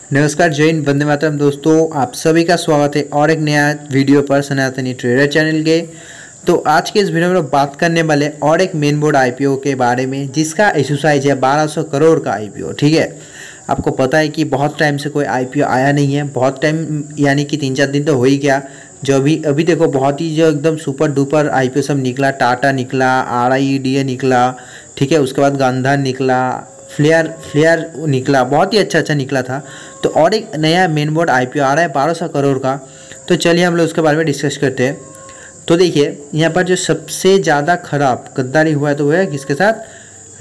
नमस्कार, जय हिंद, वंदे मातरम। दोस्तों, आप सभी का स्वागत है और एक नया वीडियो पर सनातनी ट्रेडर चैनल के। तो आज के इस वीडियो में बात करने वाले और एक मेन बोर्ड आईपीओ के बारे में, जिसका इशू साइज है 1200 करोड़ का आईपीओ। ठीक है, आपको पता है कि बहुत टाइम से कोई आईपीओ आया नहीं है। बहुत टाइम यानी कि 3-4 दिन तो हो ही गया। जो अभी देखो, बहुत ही जो एकदम सुपर डुपर आईपीओ सब निकला। टाटा निकला, RIDA निकला, ठीक है, उसके बाद गांधार निकला, फ्लेयर निकला, बहुत ही अच्छा निकला था। तो और एक नया मेन बोर्ड आईपीओ आ रहा है 1200 करोड़ का। तो चलिए हम लोग उसके बारे में डिस्कस करते हैं। तो देखिए, यहाँ पर जो सबसे ज़्यादा खराब गद्दारी हुआ है तो वो है किसके साथ?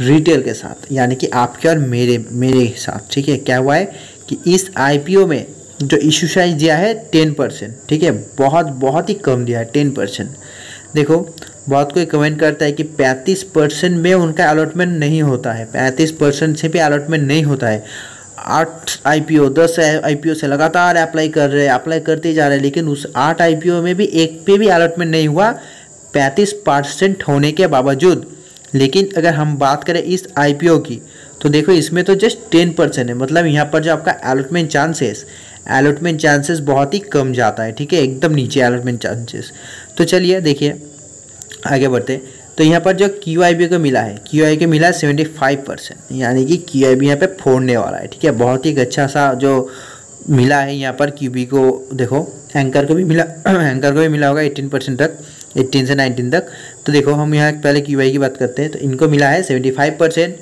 रिटेल के साथ, यानी कि आपके और मेरे साथ। ठीक है, क्या हुआ है कि इस आईपीओ में जो इशू साइज दिया है 10%। ठीक है, बहुत ही कम दिया है 10%। देखो, बहुत कोई कमेंट करता है कि 35% में उनका अलॉटमेंट नहीं होता है। 35% से भी अलॉटमेंट नहीं होता है। 8 आईपीओ 10 आईपीओ से लगातार अप्लाई करते जा रहे हैं, लेकिन उस 8 आईपीओ में भी एक पे भी अलॉटमेंट नहीं हुआ 35% होने के बावजूद। लेकिन अगर हम बात करें इस आईपीओ की, तो देखो इसमें तो जस्ट 10% है। मतलब यहाँ पर जो आपका अलॉटमेंट चांसेस बहुत ही कम जाता है। ठीक है, एकदम नीचे अलॉटमेंट चांसेस। तो चलिए देखिए, आगे बढ़ते। तो यहाँ पर जो QIB को मिला है, QIB को मिला है 75%, यानी कि QIB यहाँ पे फोड़ने वाला है। ठीक है, बहुत ही अच्छा सा जो मिला है यहाँ पर QB को। देखो, एंकर को भी मिला होगा 18% तक, 18 से 19 तक। तो देखो, हम यहाँ पहले QI की बात करते हैं। तो इनको मिला है 75%।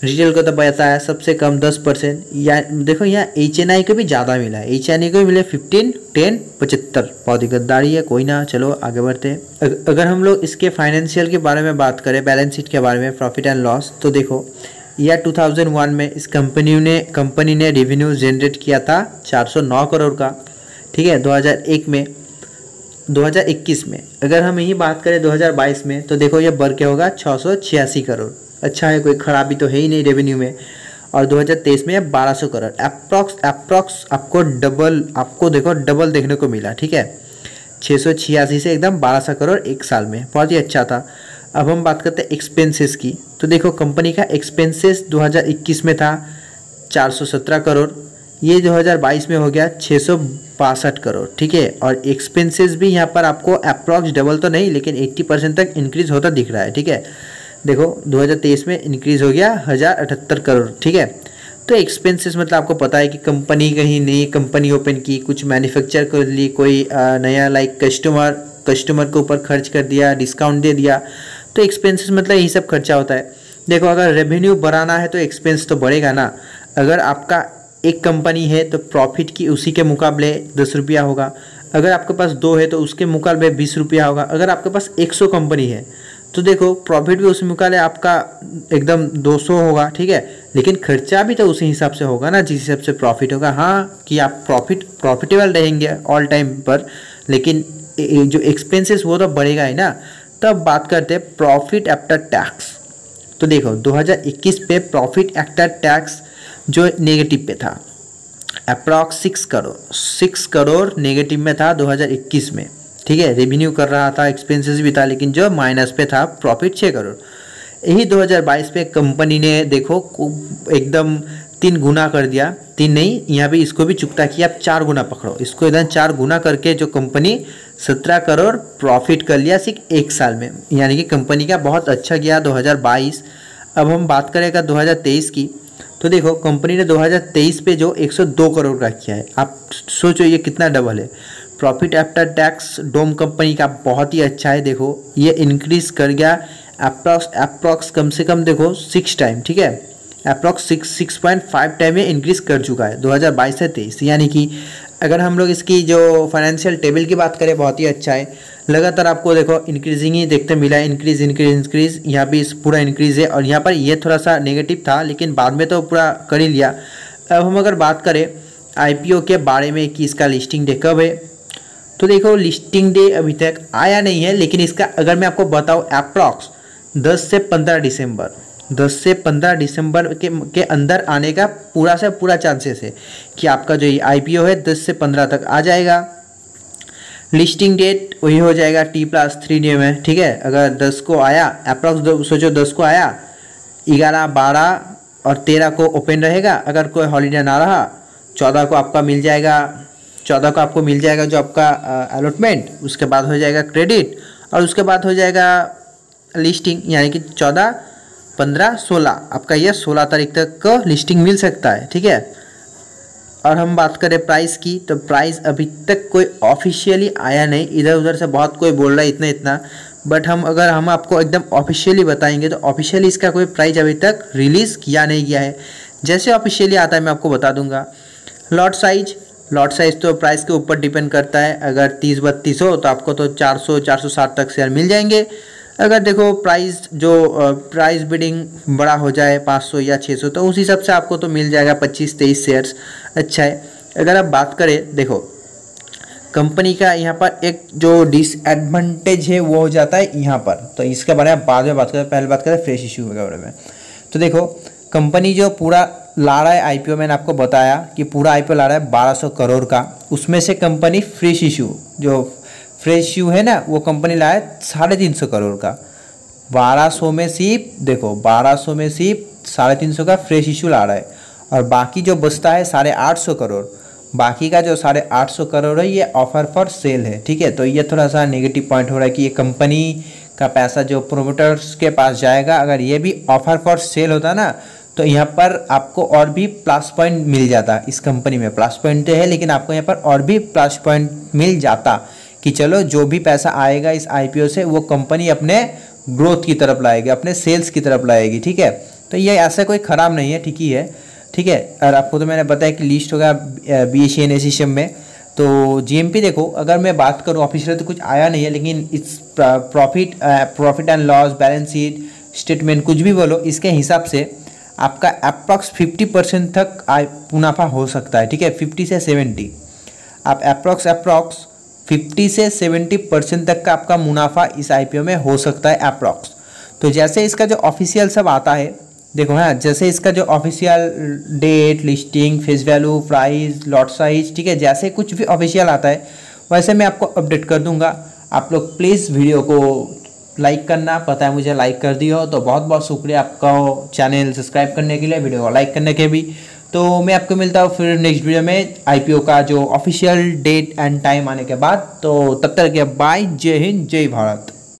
रिटेल को तो बताया सबसे कम 10%। या देखो, यहाँ HNI को भी ज़्यादा मिला है। HNI को भी मिले 15, 10, 75। बहुत ही गद्दारी है। कोई ना, चलो आगे बढ़ते हैं। अगर हम लोग इसके फाइनेंशियल के बारे में बात करें, बैलेंस शीट के बारे में, प्रॉफिट एंड लॉस, तो देखो यह 2001 में इस कंपनी ने रेवेन्यू जनरेट किया था 409 करोड़ का। ठीक है, 2021 में अगर हम यही बात करें 2022 में, तो देखो ये बढ़ के होगा 686 करोड़। अच्छा है, कोई खराबी तो है ही नहीं रेवेन्यू में। और 2023 में 1200 करोड़। अप्रॉक्स आपको डबल देखने को मिला। ठीक है, 686 से एकदम 1200 करोड़ एक साल में, बहुत ही अच्छा था। अब हम बात करते हैं एक्सपेंसेस की। तो देखो, कंपनी का एक्सपेंसेस 2021 में था 417 करोड़। ये 2022 में हो गया 662 करोड़। ठीक है, और एक्सपेंसेस भी यहाँ पर आपको अप्रॉक्स डबल तो नहीं, लेकिन 80% तक इंक्रीज होता दिख रहा है। ठीक है, देखो 2023 में इंक्रीज हो गया 1078 करोड़। ठीक है, तो एक्सपेंसेस मतलब आपको पता है कि कंपनी कहीं नई कंपनी ओपन की, कुछ मैन्युफैक्चर कर ली, कोई नया लाइक कस्टमर के ऊपर खर्च कर दिया, डिस्काउंट दे दिया। तो एक्सपेंसेस मतलब यही सब खर्चा होता है। देखो, अगर रेवेन्यू बढ़ाना है तो एक्सपेंस तो बढ़ेगा ना। अगर आपका एक कंपनी है तो प्रॉफिट की उसी के मुकाबले 10 रुपया होगा। अगर आपके पास 2 है तो उसके मुकाबले 20 रुपया होगा। अगर आपके पास 100 कंपनी है तो देखो, प्रॉफिट भी उस मुकाबले आपका एकदम 200 होगा। ठीक है, लेकिन खर्चा भी तो उसी हिसाब से होगा ना, जिस हिसाब से प्रॉफिट होगा। हाँ, कि आप प्रॉफिटेबल रहेंगे ऑल टाइम पर, लेकिन जो एक्सपेंसेस वो तो बढ़ेगा ही ना। तब बात करते हैं प्रॉफिट आफ्टर टैक्स। तो देखो, 2021 पे प्रॉफिट आफ्टर टैक्स जो नेगेटिव पे था, अप्रॉक्स 6 करोड़ नेगेटिव में था 2021 में। ठीक है, रेवेन्यू कर रहा था, एक्सपेंसेस भी था, लेकिन जो माइनस पे था प्रॉफिट 6 करोड़। यही 2022 पे कंपनी ने देखो एकदम 3 गुना कर दिया। 3 नहीं, यहाँ भी इसको भी चुकता किया। आप 4 गुना पकड़ो, इसको एकदम 4 गुना करके जो कंपनी 17 करोड़ प्रॉफिट कर लिया सिर्फ एक साल में। यानी कि कंपनी का बहुत अच्छा गया 2022। अब हम बात करेंगे 2023 की। तो देखो, कंपनी ने 2023 पे जो 102 करोड़ का किया है। आप सोचो ये कितना डबल है। प्रॉफिट आफ्टर टैक्स डोम कंपनी का बहुत ही अच्छा है। देखो, ये इंक्रीज कर गया अप्रॉक्स कम से कम देखो 6 टाइम। ठीक है, अप्रॉक्स 6.5 टाइम में इंक्रीज कर चुका है 2022 से 23। यानी कि अगर हम लोग इसकी जो फाइनेंशियल टेबल की बात करें, बहुत ही अच्छा है। लगातार आपको देखो इंक्रीजिंग ही देखते मिला है। इंक्रीज यहाँ भी पूरा इंक्रीज है। और यहाँ पर ये थोड़ा सा नेगेटिव था, लेकिन बाद में तो पूरा कर ही लिया। अब हम अगर बात करें आईपीओ के बारे में कि इसका लिस्टिंग डे कब है, तो देखो लिस्टिंग डे अभी तक आया नहीं है, लेकिन इसका अगर मैं आपको बताऊँ अप्रॉक्स 10 से 15 दिसंबर के अंदर आने का पूरा से पूरा चांसेस है कि आपका जो ये आईपीओ है 10 से 15 तक आ जाएगा। लिस्टिंग डेट वही हो जाएगा T+3 डे में। ठीक है, अगर 10 को आया, अप्रॉक्स सोचो 10 को आया, 11, 12 और 13 को ओपन रहेगा। अगर कोई हॉलीडे ना रहा 14 को आपका मिल जाएगा, 14 को आपको मिल जाएगा जो आपका अलॉटमेंट, उसके बाद हो जाएगा क्रेडिट और उसके बाद हो जाएगा लिस्टिंग, यानी कि 14, 15, 16 आपका ये 16 तारीख तक का लिस्टिंग मिल सकता है। ठीक है, और हम बात करें प्राइस की, तो प्राइस अभी तक कोई ऑफिशियली आया नहीं, इधर उधर से बहुत कोई बोल रहा है इतना इतना, बट हम आपको एकदम ऑफिशियली बताएंगे तो ऑफिशियली इसका कोई प्राइस अभी तक रिलीज़ किया नहीं गया है। जैसे ऑफिशियली आता है मैं आपको बता दूंगा। लॉट साइज़ तो प्राइस के ऊपर डिपेंड करता है, अगर 30-32 हो तो आपको तो 400-460 तक शेयर मिल जाएंगे। अगर देखो प्राइस बिडिंग बड़ा हो जाए 500 या 600 तो उस हिसाब से आपको तो मिल जाएगा 25-23 शेयर्स। अच्छा है, अगर आप बात करें, देखो कंपनी का यहाँ पर एक जो डिसएडवांटेज है वो हो जाता है यहाँ पर, तो इसके बारे में बाद में बात करें, पहले बात करें फ्रेश इशू के बारे में। तो देखो कंपनी जो पूरा ला रहा है आईपीओ, मैंने आपको बताया कि पूरा आईपीओ ला रहा है 1200 करोड़ का, उसमें से कंपनी फ्रेश इशू है ना, वो कंपनी लाया 350 करोड़ का। 1200 में सिर्फ देखो 1200 में सिर्फ 350 का फ्रेश इशू ला रहा है, और बाकी जो बचता है 850 करोड़, बाकी का जो 850 करोड़ है ये ऑफर फॉर सेल है। ठीक है, तो ये थोड़ा सा नेगेटिव पॉइंट हो रहा है कि ये कंपनी का पैसा जो प्रोमोटर्स के पास जाएगा, अगर ये भी ऑफर फॉर सेल होता ना तो यहाँ पर आपको और भी प्लस पॉइंट मिल जाता। इस कंपनी में प्लस पॉइंट तो है, लेकिन आपको यहाँ पर और भी प्लस पॉइंट मिल जाता कि चलो जो भी पैसा आएगा इस आईपीओ से वो कंपनी अपने ग्रोथ की तरफ लाएगी, अपने सेल्स की तरफ लाएगी। ठीक है, तो ये ऐसा कोई ख़राब नहीं है, ठीक ही है। ठीक है, और आपको तो मैंने बताया कि लिस्ट होगा BSE NSE में। तो जीएमपी देखो, अगर मैं बात करूँ ऑफिशियल तो कुछ आया नहीं है, लेकिन इस profit and loss, balance sheet, statement कुछ भी बोलो, इसके हिसाब से आपका अप्रॉक्स 50% तक मुनाफा हो सकता है। ठीक है, 50 से 70, आप अप्रॉक्स 50 से 70% तक का आपका मुनाफा इस आईपीओ में हो सकता है अप्रॉक्स। तो जैसे इसका जो ऑफिशियल सब आता है, देखो हाँ, जैसे इसका जो official date, listing, face value, price, lot size, ठीक है, जैसे कुछ भी ऑफिशियल आता है वैसे मैं आपको अपडेट कर दूंगा। आप लोग प्लीज़ वीडियो को लाइक करना, पता है मुझे लाइक कर दियो तो बहुत बहुत शुक्रिया आपका चैनल सब्सक्राइब करने के लिए, वीडियो को लाइक करने के भी। तो मैं आपको मिलता हूँ फिर नेक्स्ट वीडियो में आईपीओ का जो ऑफिशियल डेट एंड टाइम आने के बाद। तो तब तक के बाय, जय हिंद, जय भारत।